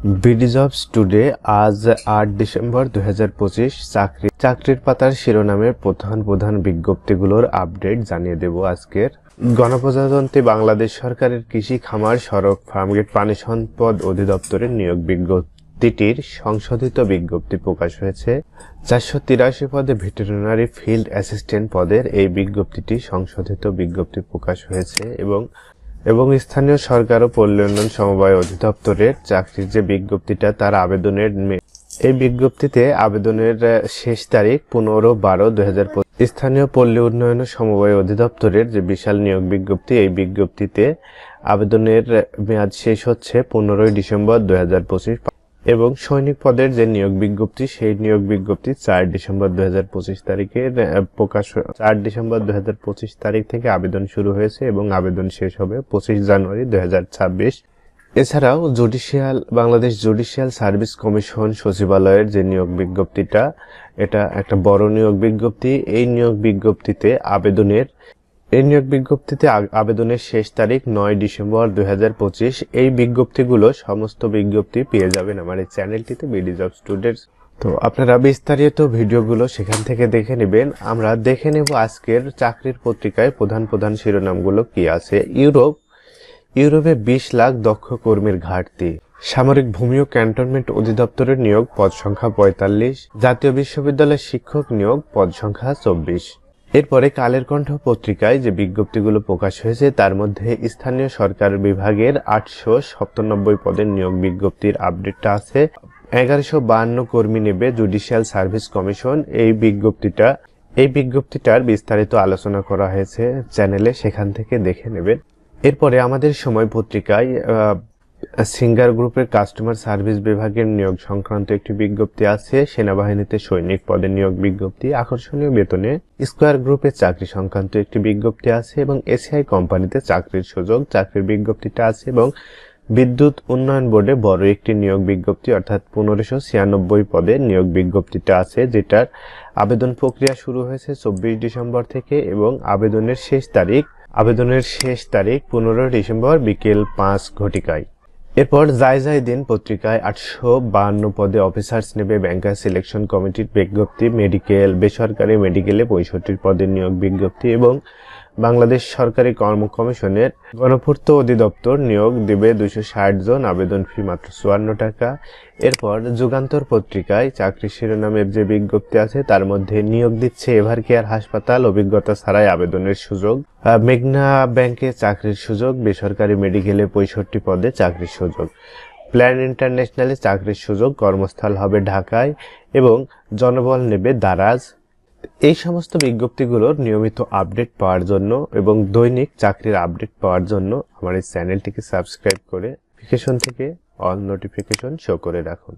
BD jobs today আজ ৮ December ২০২৫ চাকরির পাতার শিরোনামের প্রধান বিজ্ঞপ্তিগুলোর আপডেট জানিয়ে দেব আজকের। গণপ্রজাতন্ত্রী বাংলাদেশ সরকারের কৃষি, খামার, সড়ক, ফার্মগেট, পানি সম্পদ অধিদপ্তরের নিয়োগ বিজ্ঞপ্তিটির সংশোধিত বিজ্ঞপ্তি প্রকাশ হয়েছে। ৪৮৩ পদে ভেটেরিনারি ফিল্ড অ্যাসিস্ট্যান্ট পদের এই বিজ্ঞপ্তিটি সংশোধিত বিজ্ঞপ্তি প্রকাশ হয়েছে এবং স্থানীয় সরকার ও পল্লী উন্নয়ন সমবায় অধিদপ্তরের চাকরির যে বিজ্ঞপ্তিটা তার এই বিজ্ঞপ্তিতে আবেদনের শেষ তারিখ ১৫/১২/২০২৫। স্থানীয় পল্লী উন্নয়ন ও সমবায় অধিদপ্তরের যে বিশাল নিয়োগ বিজ্ঞপ্তি, এই বিজ্ঞপ্তিতে আবেদনের মেয়াদ শেষ হচ্ছে ১৫ ডিসেম্বর ২০২৫ এবং সৈনিক পদের যে নিয়োগ বিজ্ঞপ্তি, সেই নিয়োগ বিজ্ঞপ্তি ৪ ডিসেম্বর ২০২৫ তারিখে প্রকাশ। ৪ ডিসেম্বর ২০২৫ তারিখ থেকে আবেদন শুরু হয়েছে এবং আবেদন শেষ হবে ২৫ জানুয়ারি ২০২৬। এছাড়াও বাংলাদেশ জুডিশিয়াল সার্ভিস কমিশন সচিবালয়ের যে নিয়োগ বিজ্ঞপ্তিটা, এটা একটা বড় নিয়োগ বিজ্ঞপ্তি। এই নিয়োগ বিজ্ঞপ্তিতে আবেদনের শেষ তারিখ ৯ ডিসেম্বর ২০২৫। এই বিজ্ঞপ্তিগুলো সমস্ত বিজ্ঞপ্তি পেয়ে যাবেন আমার এই চ্যানেলটিতে, বিডি জবস টুডে। তো আপনারা বিস্তারিত ভিডিওগুলো সেখান থেকে দেখে নেবেন। আমরা দেখে নেব আজকের চাকরির পত্রিকায় প্রধান শিরোনামগুলো কি আছে। ইউরোপে ২০ লাখ দক্ষ কর্মীর ঘাটতি। সামরিক ভূমি ও ক্যান্টনমেন্ট অধিদপ্তরের নিয়োগ, পদ সংখ্যা ৪৫। জাতীয় বিশ্ববিদ্যালয়ের শিক্ষক নিয়োগ, পদ সংখ্যা ২৪। এরপরে কালের কণ্ঠ পত্রিকায় যে বিজ্ঞপ্তিগুলো প্রকাশ হয়েছে তার মধ্যে স্থানীয় সরকার বিভাগের ৮৯৭ পদের নিয়োগ বিজ্ঞপ্তির আপডেটটা আছে। ১১৫২ কর্মী নেবে জুডিশিয়াল সার্ভিস কমিশন। এই বিজ্ঞপ্তিটার বিস্তারিত আলোচনা করা হয়েছে চ্যানেলে, সেখান থেকে দেখে নেবেন। এরপরে আমাদের সময় পত্রিকায় সিঙ্গার গ্রুপের কাস্টমার সার্ভিস বিভাগের নিয়োগ সংক্রান্ত একটি বিজ্ঞপ্তি আছে। সেনাবাহিনীতে সৈনিক পদে নিয়োগ বিজ্ঞপ্তি, আকর্ষণীয় বেতনে স্কয়ার গ্রুপের চাকরি সংক্রান্ত একটি বিজ্ঞপ্তি আছে এবং এসিআই কোম্পানিতে চাকরির বিজ্ঞপ্তিটা আছে এবং বিদ্যুৎ উন্নয়ন বোর্ডে বড় একটি নিয়োগ বিজ্ঞপ্তি অর্থাৎ ১৫৯৬ পদে নিয়োগ বিজ্ঞপ্তিটা আছে, যেটার আবেদন প্রক্রিয়া শুরু হয়েছে ২৪ ডিসেম্বর থেকে এবং আবেদনের শেষ তারিখ ১৫ ডিসেম্বর বিকেল ৫ ঘটিকায়। এরপর যায় দিন পত্রিকায় ৮৫২ পদে অফিসার্স নেবে ব্যাংকার সিলেকশন কমিটির বিজ্ঞপ্তি। বেসরকারি মেডিকেলে ৬৫ পদের নিয়োগ বিজ্ঞপ্তি এবং বাংলাদেশ সরকারি কর্ম কমিশনের গণপূর্ত অধিদপ্তর নিয়োগ দেবে ২৬০ জন, আবেদন ফি মাত্র ৫৪ টাকা। এরপর যুগান্তর পত্রিকায় চাকরির শিরোনামের যে বিজ্ঞপ্তি আছে তার মধ্যে নিয়োগ দিচ্ছে এভারকেয়ার হাসপাতাল, অভিজ্ঞতা ছাড়াই আবেদনের সুযোগ। মেঘনা ব্যাংকে চাকরির সুযোগ, বেসরকারি মেডিকেলে ৬৫ পদে চাকরির সুযোগ। প্ল্যান ইন্টারন্যাশনালে চাকরির সুযোগ, কর্মস্থল হবে ঢাকায় এবং জনবল নেবে দারাজ। এই সমস্ত বিজ্ঞপ্তিগুলোর নিয়মিত আপডেট পাওয়ার জন্য এবং দৈনিক চাকরির আপডেট পাওয়ার জন্য আমার এই চ্যানেলটিকে সাবস্ক্রাইব করে নোটিফিকেশন থেকে অল নোটিফিকেশন শো করে রাখুন।